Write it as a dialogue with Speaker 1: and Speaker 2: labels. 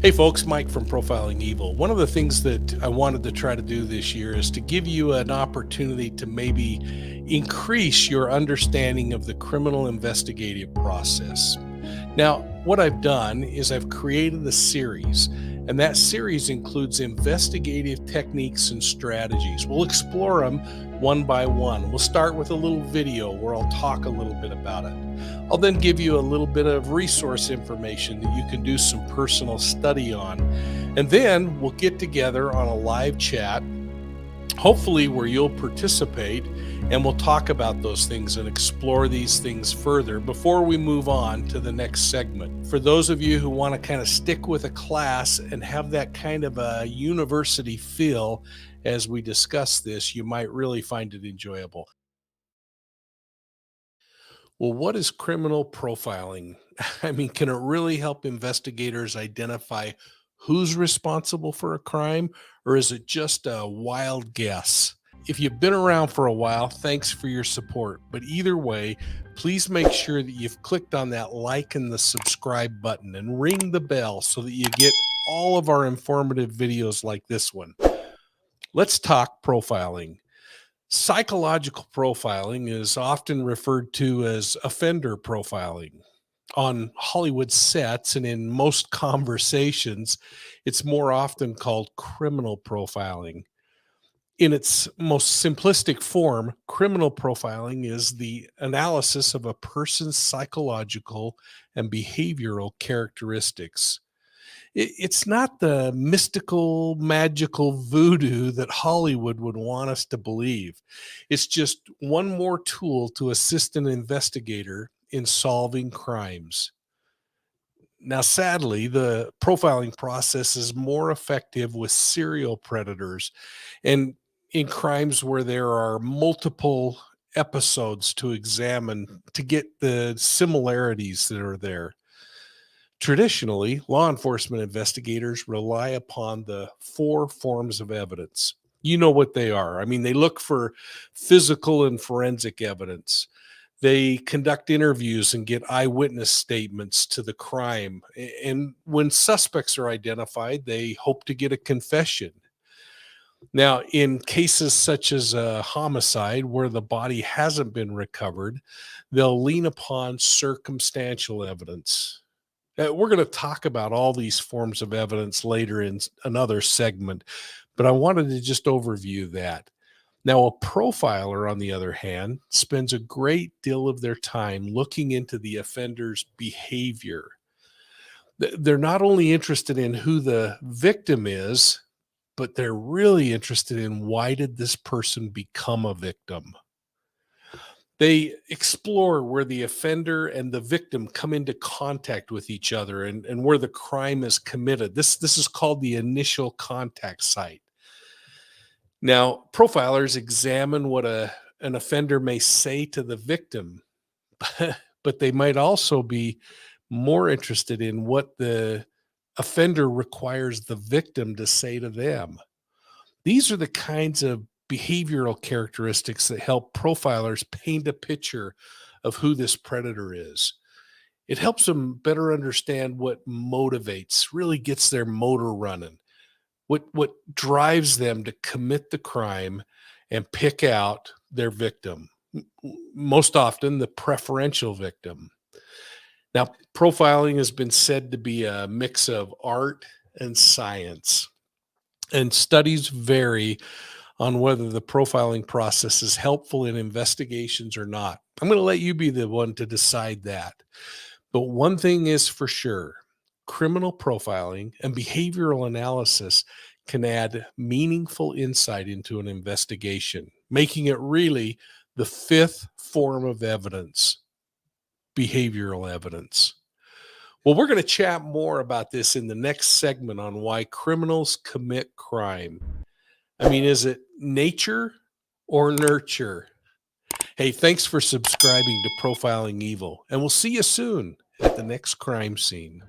Speaker 1: Hey folks, Mike from Profiling Evil. One of the things that I wanted to try to do this year is to give you an opportunity to maybe increase your understanding of the criminal investigative process. Now, what I've done is I've created a series, and that series includes investigative techniques and strategies. We'll explore them one by one. We'll start with a little video where I'll talk a little bit about it. I'll then give you a little bit of resource information that you can do some personal study on. And then we'll get together on a live chat, hopefully where you'll participate, and we'll talk about those things and explore these things further before we move on to the next segment. For those of you who want to kind of stick with a class and have that kind of a university feel as we discuss this, you might really find it enjoyable. Well, what is criminal profiling? I mean, can it really help investigators identify who's responsible for a crime, or is it just a wild guess? If you've been around for a while, thanks for your support. But either way, please make sure that you've clicked on that like and the subscribe button and ring the bell so that you get all of our informative videos like this one. Let's talk profiling. Psychological profiling is often referred to as offender profiling. On Hollywood sets and in most conversations, it's more often called criminal profiling. In its most simplistic form, criminal profiling is the analysis of a person's psychological and behavioral characteristics. It's not the mystical, magical voodoo that Hollywood would want us to believe. It's just one more tool to assist an investigator in solving crimes. Now, sadly, the profiling process is more effective with serial predators and in crimes where there are multiple episodes to examine to get the similarities that are there. Traditionally, law enforcement investigators rely upon the four forms of evidence. You know what they are. I mean, they look for physical and forensic evidence. They conduct interviews and get eyewitness statements to the crime. And when suspects are identified, they hope to get a confession. Now, in cases such as a homicide where the body hasn't been recovered, they'll lean upon circumstantial evidence. We're going to talk about all these forms of evidence later in another segment, but I wanted to just overview that. Now, a profiler, on the other hand, spends a great deal of their time looking into the offender's behavior. They're not only interested in who the victim is, but they're really interested in why did this person become a victim? They explore where the offender and the victim come into contact with each other and where the crime is committed. This is called the initial contact site. Now, profilers examine what an offender may say to the victim, but they might also be more interested in what the offender requires the victim to say to them. These are the kinds of behavioral characteristics that help profilers paint a picture of who this predator is. It helps them better understand what motivates, really gets their motor running, what drives them to commit the crime and pick out their victim, most often the preferential victim. Now, profiling has been said to be a mix of art and science, and studies vary on whether the profiling process is helpful in investigations or not. I'm going to let you be the one to decide that. But one thing is for sure, criminal profiling and behavioral analysis can add meaningful insight into an investigation, making it really the fifth form of evidence, behavioral evidence. Well, we're going to chat more about this in the next segment on why criminals commit crime. I mean, is it nature or nurture? Hey, thanks for subscribing to Profiling Evil, and we'll see you soon at the next crime scene.